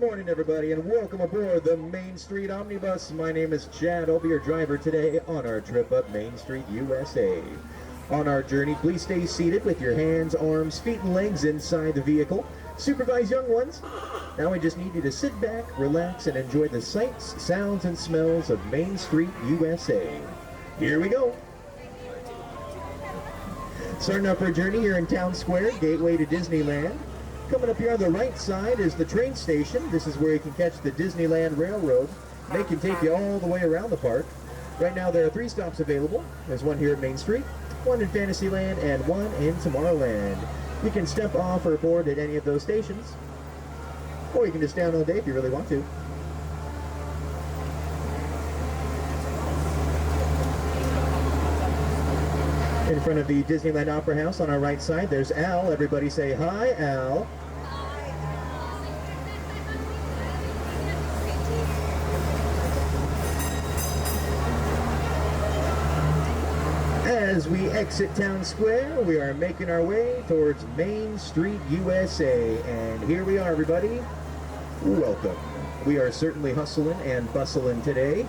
morning, everybody, and welcome aboard the Main Street Omnibus. My name is Chad. I'll be your driver today on our trip up Main Street, USA. On our journey, please stay seated with your hands, arms, feet, and legs inside the vehicle. Supervise young ones. Now I just need you to sit back, relax, and enjoy the sights, sounds, and smells of Main Street, USA. Here we go. Starting up our journey here in Town Square, gateway to Disneyland. Coming up here on the right side is the train station. This is where you can catch the Disneyland Railroad. They can take you all the way around the park. Right now there are 3 stops available. There's one here at Main Street, one in Fantasyland, and one in Tomorrowland. You can step off or board at any of those stations, or you can just stay on all day if you really want to. In front of the Disneyland Opera House on our right side, there's Al. Everybody say hi, Al. As we exit Town Square, we are making our way towards Main Street, USA. And here we are, everybody. Welcome. We are certainly hustling and bustling today.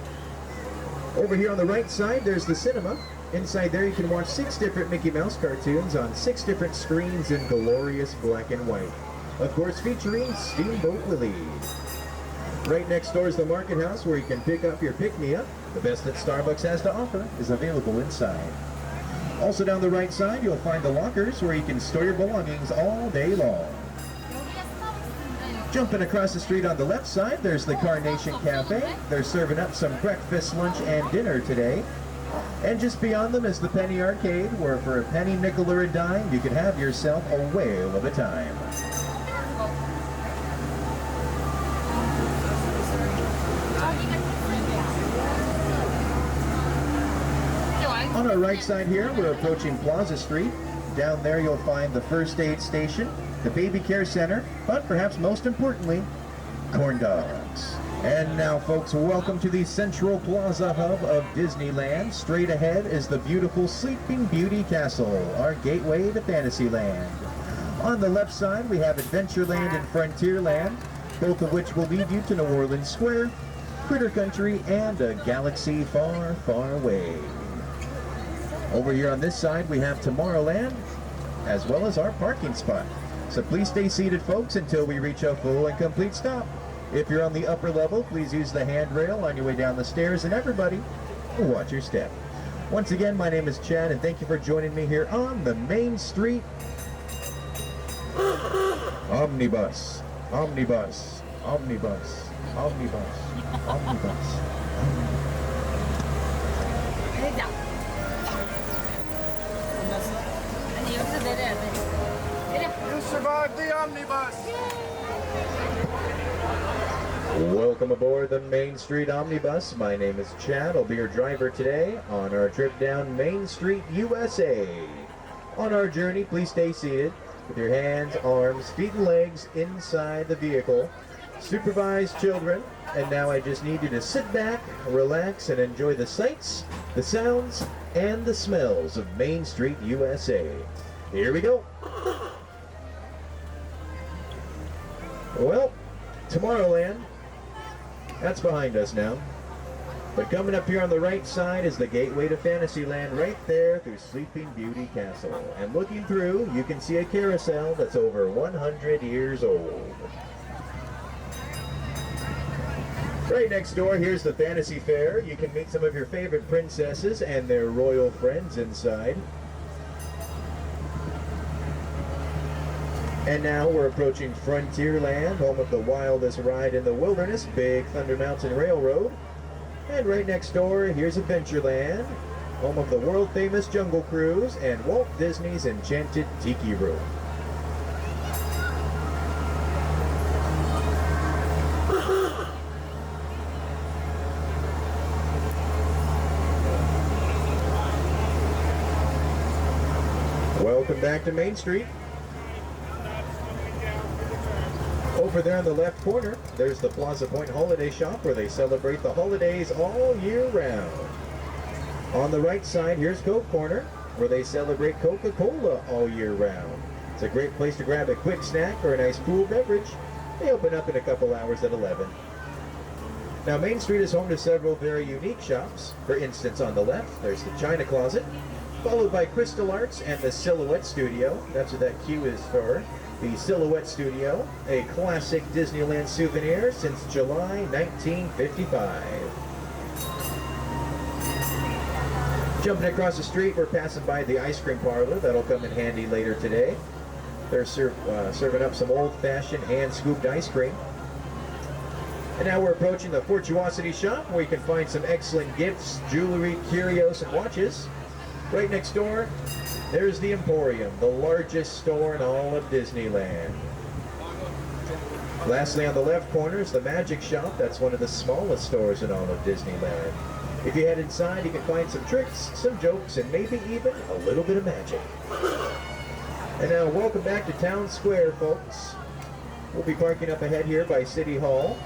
Over here on the right side, there's the cinema. Inside there you can watch 6 different Mickey Mouse cartoons on 6 different screens in glorious black and white. Of course, featuring Steamboat Willie. Right next door is the Market House, where you can pick up your pick-me-up. The best that Starbucks has to offer is available inside. Also down the right side, you'll find the lockers, where you can store your belongings all day long. Jumping across the street on the left side, there's the Carnation Cafe. They're serving up some breakfast, lunch, and dinner today. And just beyond them is the Penny Arcade, where for a penny, nickel, or a dime, you can have yourself a whale of a time. On our right side here, we're approaching Plaza Street. Down there you'll find the First Aid Station, the Baby Care Center, but perhaps most importantly, corn dogs. And now, folks, welcome to the Central Plaza hub of Disneyland. Straight ahead is the beautiful Sleeping Beauty Castle, our gateway to Fantasyland. On the left side, we have Adventureland and Frontierland, both of which will lead you to New Orleans Square, Critter Country, and a galaxy far, far away. Over here on this side, we have Tomorrowland, as well as our parking spot. So please stay seated, folks, until we reach a full and complete stop. If you're on the upper level, please use the handrail on your way down the stairs, and everybody, watch your step. Once again, my name is Chad, and thank you for joining me here on the Main Street Omnibus. Omnibus. Omnibus. Omnibus. Omnibus. You survived the omnibus! Welcome aboard the Main Street Omnibus. My name is Chad. I'll be your driver today on our trip down Main Street, USA. On our journey, please stay seated with your hands, arms, feet, and legs inside the vehicle. Supervise children. And now I just need you to sit back, relax, and enjoy the sights, the sounds, and the smells of Main Street, USA. Here we go. Well, Tomorrowland, that's behind us now. But coming up here on the right side is the gateway to Fantasyland, right there through Sleeping Beauty Castle. And looking through, you can see a carousel that's over 100 years old. Right next door, here's the Fantasy Fair. You can meet some of your favorite princesses and their royal friends inside. And now we're approaching Frontierland, home of the wildest ride in the wilderness, Big Thunder Mountain Railroad. And right next door, here's Adventureland, home of the world-famous Jungle Cruise and Walt Disney's Enchanted Tiki Room. Welcome back to Main Street. Over there in the left corner, there's the Plaza Point Holiday Shop, where they celebrate the holidays all year round. On the right side, here's Coke Corner, where they celebrate Coca-Cola all year round. It's a great place to grab a quick snack or a nice cool beverage. They open up in a couple hours at 11. Now, Main Street is home to several very unique shops. For instance, on the left, there's the China Closet, followed by Crystal Arts and the Silhouette Studio. That's what that Q is for. The Silhouette Studio, a classic Disneyland souvenir since July 1955. Jumping across the street, we're passing by the ice cream parlor. That'll come in handy later today. They're serving up some old-fashioned hand-scooped ice cream. And now we're approaching the Fortuosity shop, where you can find some excellent gifts, jewelry, curios, and watches. Right next door, there's the Emporium, the largest store in all of Disneyland. Lastly, on the left corner is the Magic Shop. That's one of the smallest stores in all of Disneyland. If you head inside, you can find some tricks, some jokes, and maybe even a little bit of magic. And now, welcome back to Town Square, folks. We'll be parking up ahead here by City Hall.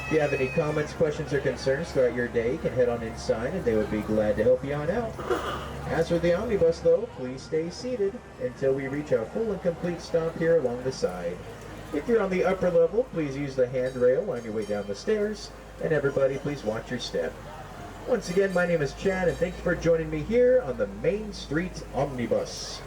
If you have any comments, questions, or concerns throughout your day, you can head on inside and they would be glad to help you on out. As for the omnibus, though, please stay seated until we reach our full and complete stop here along the side. If you're on the upper level, please use the handrail on your way down the stairs. And everybody, please watch your step. Once again, my name is Chad, and thanks for joining me here on the Main Street Omnibus.